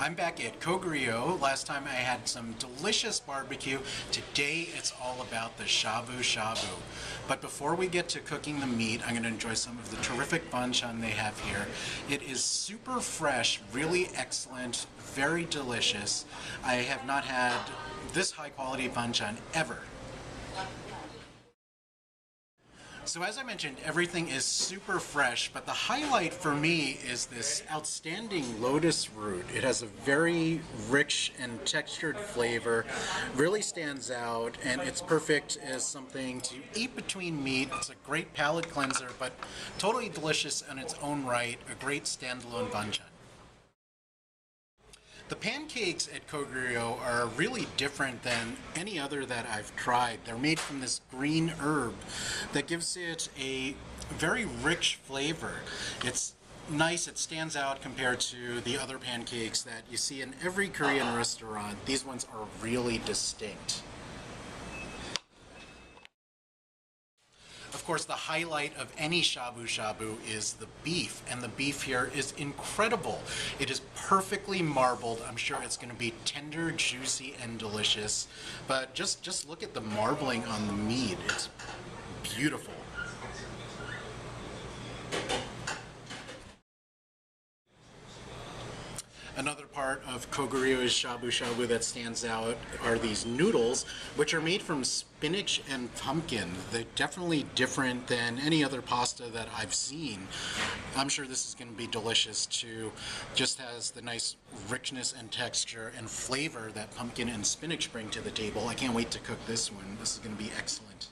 I'm back at KoGuRyo. Last time I had some delicious barbecue. Today it's all about the Shabu Shabu. But before we get to cooking the meat, I'm going to enjoy some of the terrific banchan they have here. It is super fresh, really excellent, very delicious. I have not had this high quality banchan ever. So as I mentioned, everything is super fresh, but the highlight for me is this outstanding lotus root. It has a very rich and textured flavor, really stands out, and it's perfect as something to eat between meat. It's a great palate cleanser, but totally delicious in its own right, a great standalone banchan. The pancakes at KoGuRyo are really different than any other that I've tried. They're made from this green herb that gives it a very rich flavor. It's nice, it stands out compared to the other pancakes that you see in every Korean restaurant. These ones are really distinct. Of course, the highlight of any shabu shabu is the beef, and the beef here is incredible. It is perfectly marbled. I'm sure it's going to be tender, juicy, and delicious. But just look at the marbling on the meat. It's beautiful. Another part of KoGuRyo's Shabu Shabu that stands out are these noodles, which are made from spinach and pumpkin. They're definitely different than any other pasta that I've seen. I'm sure this is going to be delicious too. Just has the nice richness and texture and flavor that pumpkin and spinach bring to the table. I can't wait to cook this one. This is going to be excellent.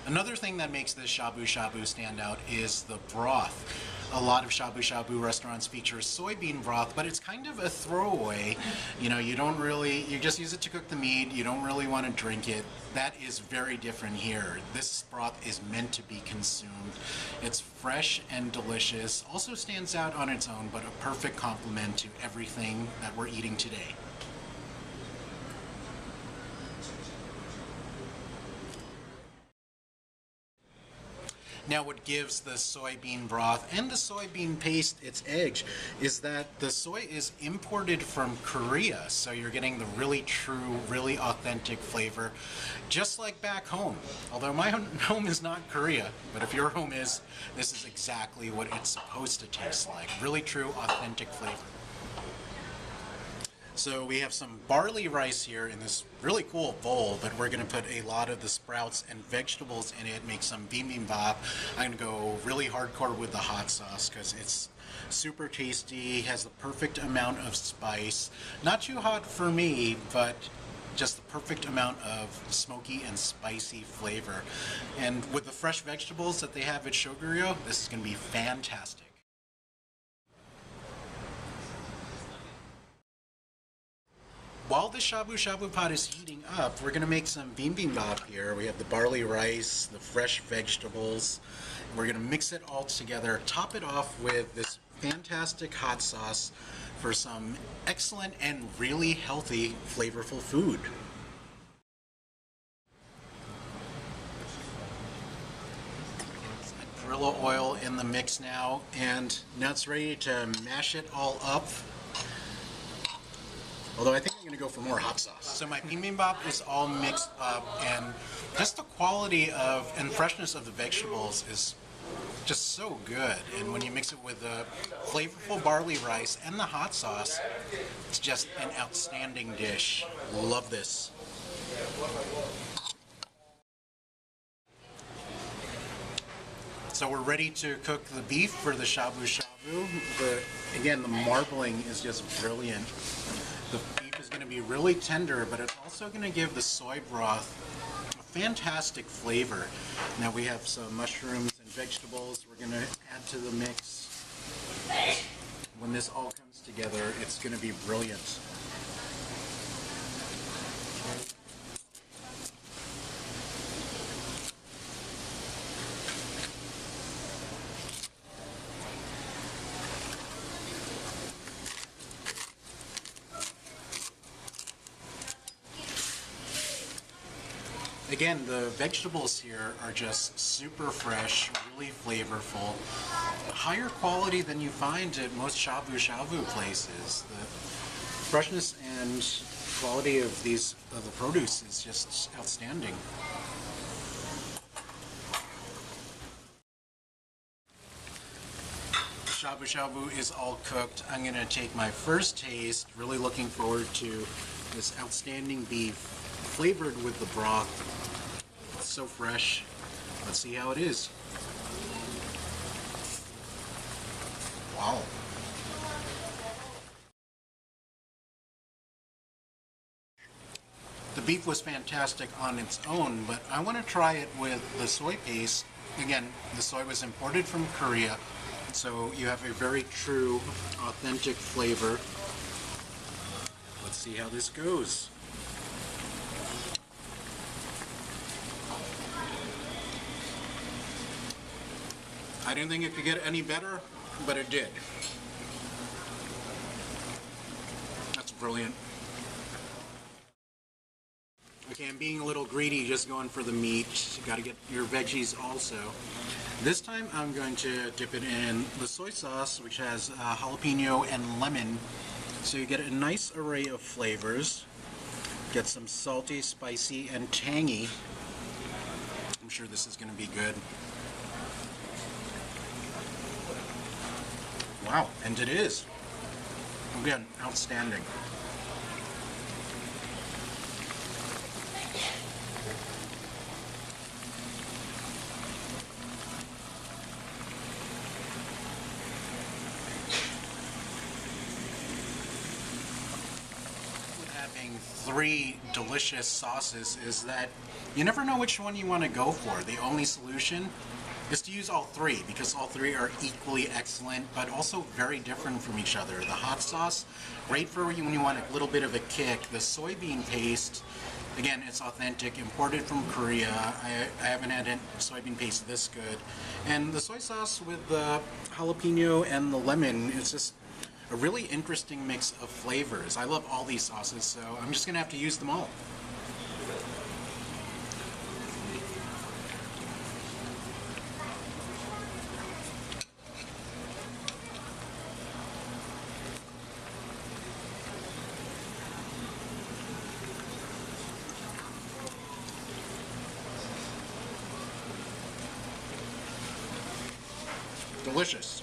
Another thing that makes this shabu shabu stand out is the broth. A lot of shabu shabu restaurants feature soybean broth, but it's kind of a throwaway. You know, you just use it to cook the meat. You don't really want to drink it. That is very different here. This broth is meant to be consumed. It's fresh and delicious. Also stands out on its own, but a perfect complement to everything that we're eating today. Now what gives the soybean broth and the soybean paste its edge is that the soy is imported from Korea, so you're getting the really true, really authentic flavor, just like back home. Although my home is not Korea, but if your home is, this is exactly what it's supposed to taste like. Really true, authentic flavor. So we have some barley rice here in this really cool bowl, but we're going to put a lot of the sprouts and vegetables in it, make some bibimbap. I'm going to go really hardcore with the hot sauce because it's super tasty, has the perfect amount of spice. Not too hot for me, but just the perfect amount of smoky and spicy flavor. And with the fresh vegetables that they have at KoGuRyo, this is going to be fantastic. While the shabu shabu pot is heating up, we're going to make some bibimbap here. We have the barley rice, the fresh vegetables. We're going to mix it all together, top it off with this fantastic hot sauce for some excellent and really healthy, flavorful food. Brillo oil in the mix now, and now it's ready to mash it all up. Although I think I'm going to go for more hot sauce. So my bibimbap is all mixed up, and just the quality of and freshness of the vegetables is just so good. And when you mix it with the flavorful barley rice and the hot sauce, it's just an outstanding dish. Love this. So we're ready to cook the beef for the shabu shabu. Again, the marbling is just brilliant. The beef is going to be really tender, but it's also going to give the soy broth a fantastic flavor. Now we have some mushrooms and vegetables we're going to add to the mix. When this all comes together, it's going to be brilliant. Again, the vegetables here are just super fresh, really flavorful, higher quality than you find at most Shabu Shabu places. The freshness and quality of the produce is just outstanding. Shabu Shabu is all cooked. I'm gonna take my first taste. Really looking forward to this outstanding beef, flavored with the broth. It's so fresh. Let's see how it is. Wow. The beef was fantastic on its own, but I want to try it with the soy paste. Again, the soy was imported from Korea, so you have a very true, authentic flavor. Let's see how this goes. I didn't think it could get any better, but it did. That's brilliant. Okay, I'm being a little greedy, just going for the meat. You gotta get your veggies also. This time I'm going to dip it in the soy sauce, which has jalapeno and lemon. So you get a nice array of flavors. Get some salty, spicy, and tangy. I'm sure this is gonna be good. Wow, and it is. Again, outstanding. Having 3 delicious sauces is that you never know which one you want to go for. The only solution is to use all 3 because all 3 are equally excellent but also very different from each other. The hot sauce, great for when you want a little bit of a kick. The soybean paste, again, it's authentic, imported from Korea. I haven't had a soybean paste this good. And the soy sauce with the jalapeno and the lemon, it's just a really interesting mix of flavors. I love all these sauces, so I'm just gonna have to use them all. Delicious.